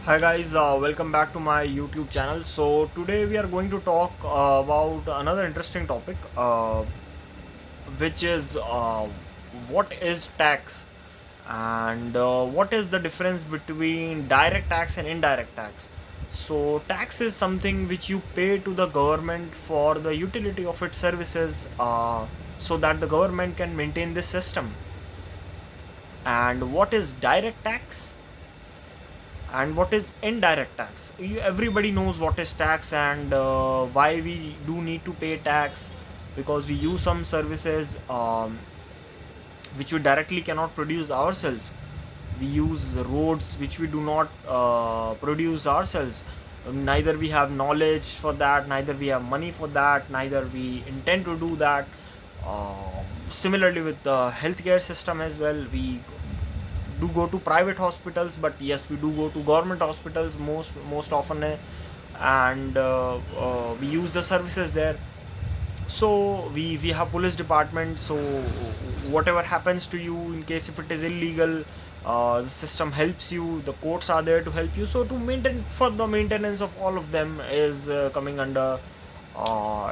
Hi guys, welcome back to my YouTube channel. So today we are going to talk about another interesting topic, which is what is tax and what is the difference between direct tax and indirect tax. So tax is something which you pay to the government for the utility of its services, so that the government can maintain this system. And what is direct tax? And what is indirect tax? Everybody knows what is tax and why we do need to pay tax, because we use some services which we directly cannot produce ourselves. We use roads which we do not produce ourselves. Neither we have knowledge for that, neither we have money for that, neither we intend to do that. Similarly with the healthcare system as well, we do go to private hospitals, but yes, we do go to government hospitals most often, and we use the services there. So we have police department. So whatever happens to you, in case if it is illegal, the system helps you, the courts are there to help you. So to maintain, for the maintenance of all of them is coming under,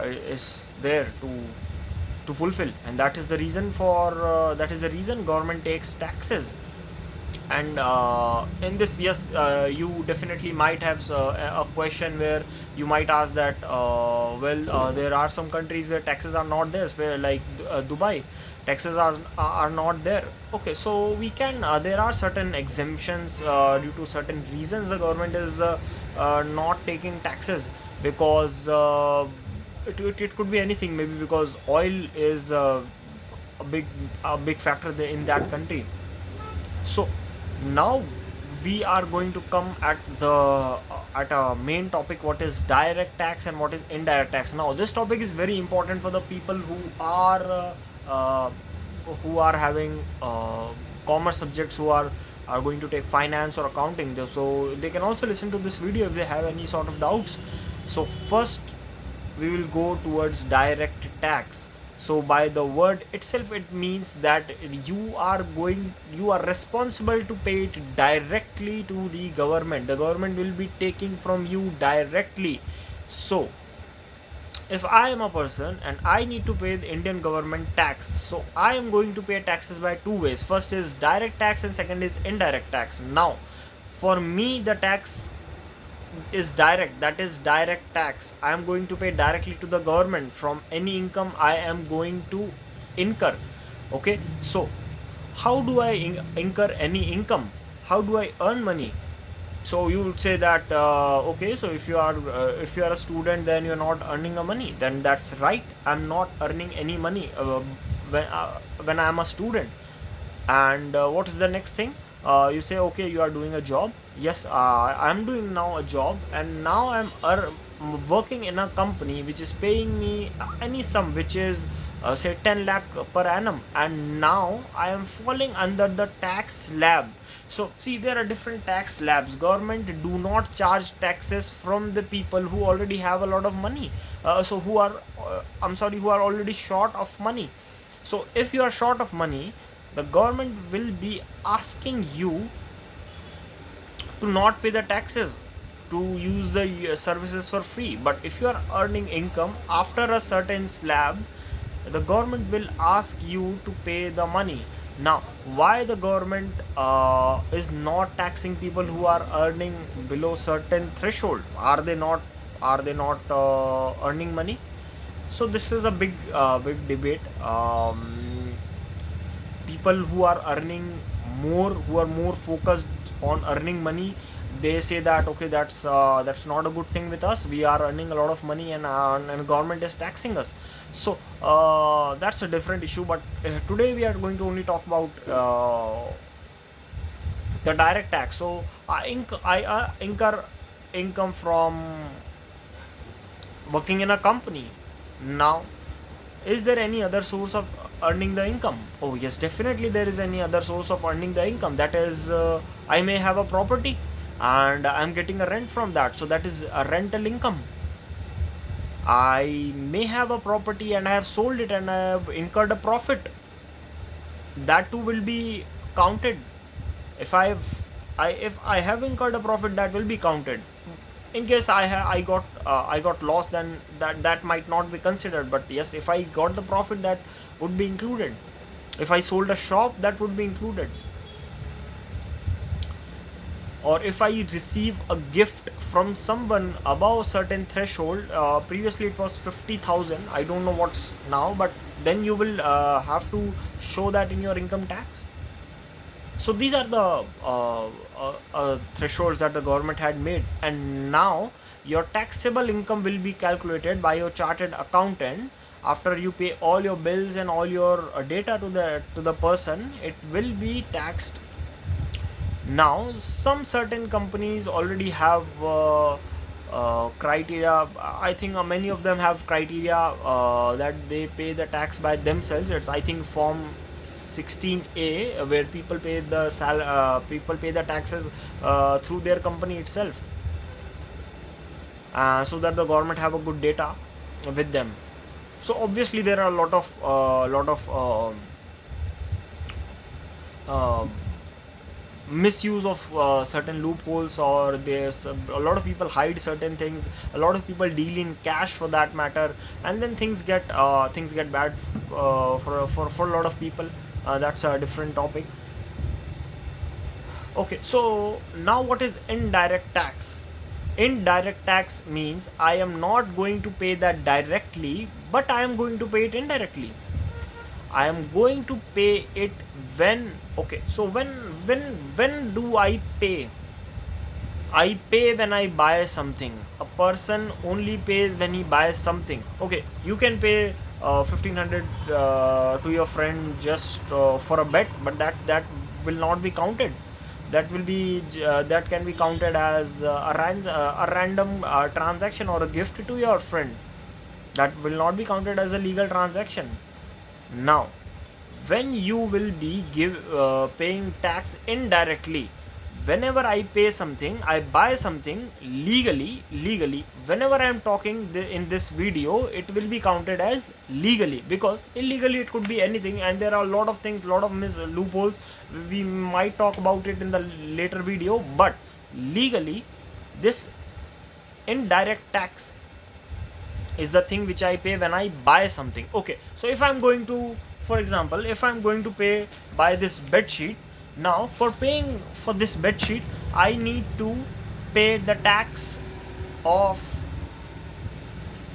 is there to fulfill, and that is the reason for that is the reason government takes taxes. And in this, yes, you definitely might have a question where you might ask that, there are some countries where taxes are not there, where like Dubai, taxes are not there. Okay, so we can, there are certain exemptions due to certain reasons the government is not taking taxes, because it could be anything, maybe because oil is a big factor there in that country. So now we are going to come at a main topic, what is direct tax and what is indirect tax. Now this topic is very important for the people uh, who are having commerce subjects, who are going to take finance or accounting, so they can also listen to this video if they have any sort of doubts. So first we will go towards direct tax. So by the word itself, it means that you are responsible to pay it directly to the government. The government will be taking from you directly. So if I am a person and I need to pay the Indian government tax, so I am going to pay taxes by two ways. First is direct tax and second is indirect tax. Now for me, the tax is direct, that is direct tax. I am going to pay directly to the government from any income I am going to incur. Okay, so how do I incur any income? How do I earn money? So you would say that, okay, so if you are a student, then you're not earning a money. Then that's right, I'm not earning any money when I'm a student. And what is the next thing? You say, okay, you are doing a job. Yes, I'm doing now a job, and now working in a company which is paying me any sum, which is say 10 lakh per annum, and now I am falling under the tax slab. So see, there are different tax slabs. Government do not charge taxes from the people who already have a lot of money, so who are I'm sorry, who are already short of money. So if you are short of money, the government will be asking you to not pay the taxes, to use the services for free. But if you are earning income after a certain slab, the government will ask you to pay the money. Now why the government is not taxing people who are earning below certain threshold? Are they not earning money? So this is a big debate. People who are earning more, who are more focused on earning money, they say that, okay, that's not a good thing with us. We are earning a lot of money, and government is taxing us. So that's a different issue. But today we are going to only talk about the direct tax. So I incur income from working in a company. Now, is there any other source of earning the income? Oh yes, definitely there is any other source of earning the income. That is, I may have a property and I'm getting a rent from that, so that is a rental income. I may have a property and I have sold it and I have incurred a profit. That too will be counted. If I have if I have incurred a profit, that will be counted. In case I got lost, then that might not be considered. But yes, if I got the profit, that would be included. If I sold a shop, that would be included. Or if I receive a gift from someone above certain threshold, previously it was 50,000, I don't know what's now, but then you will have to show that in your income tax. So these are the thresholds that the government had made, and now your taxable income will be calculated by your chartered accountant. After you pay all your bills and all your data to the person, it will be taxed. Now some certain companies already have criteria. I think many of them have criteria that they pay the tax by themselves. It's, I think, form 16A, where people pay the taxes through their company itself, so that the government have a good data with them. So obviously there are a lot of uh, misuse of certain loopholes, or there's a lot of people hide certain things, a lot of people deal in cash for that matter, and then things get bad for a lot of people. That's a different topic. Okay, so now what is indirect tax? Indirect tax means I am not going to pay that directly, but I am going to pay it indirectly. I am going to pay it when, okay, so when do I pay? I pay when I buy something. A person only pays when he buys something. Okay, you can pay 1500 to your friend just for a bet, but that will not be counted. That can be counted as a random transaction or a gift to your friend. That will not be counted as a legal transaction. Now, when you will be paying tax indirectly, whenever I pay something, I buy something legally. Whenever I am talking in this video, it will be counted as legally, because illegally it could be anything, and there are a lot of things, lot of loopholes. We might talk about it in the later video, but legally, this indirect tax is the thing which I pay when I buy something. Okay, so if I'm going to, for example, if I'm going to buy this bed sheet, now for paying for this bed sheet, I need to pay the tax of,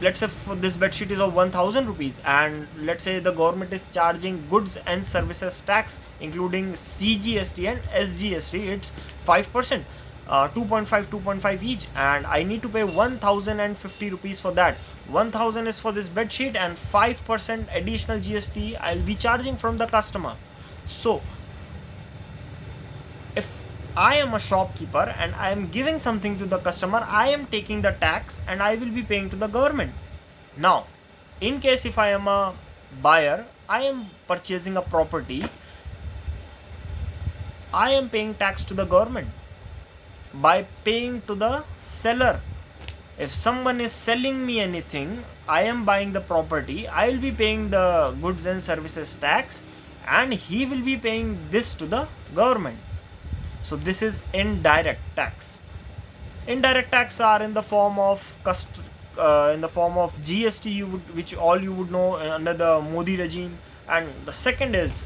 let's say for this bed sheet is of 1000 rupees, and let's say the government is charging goods and services tax including CGST and SGST, it's 5%, 2.5 each, and I need to pay 1050 rupees for that. 1000 is for this bed sheet, and 5% additional GST I'll be charging from the customer. So if I am a shopkeeper and I am giving something to the customer, I am taking the tax and I will be paying to the government. Now, in case if I am a buyer, I am purchasing a property, I am paying tax to the government by paying to the seller. If someone is selling me anything, I am buying the property, I will be paying the goods and services tax, and he will be paying this to the government. So this is indirect tax. Indirect tax are in the form of GST, which all you would know under the Modi regime, and the second is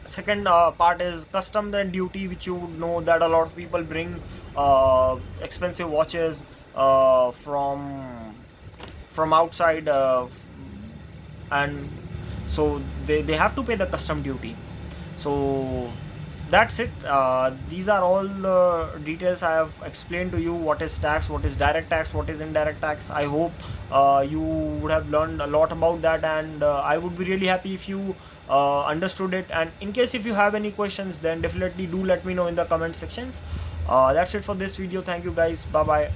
second part is custom and duty, which you would know that a lot of people bring expensive watches from outside, and so they have to pay the custom duty. So that's it. These are all the details I have explained to you. What is tax, what is direct tax, what is indirect tax. I hope you would have learned a lot about that, and I would be really happy if you understood it. And in case if you have any questions, then definitely do let me know in the comment sections. That's it for this video. Thank you guys. Bye bye.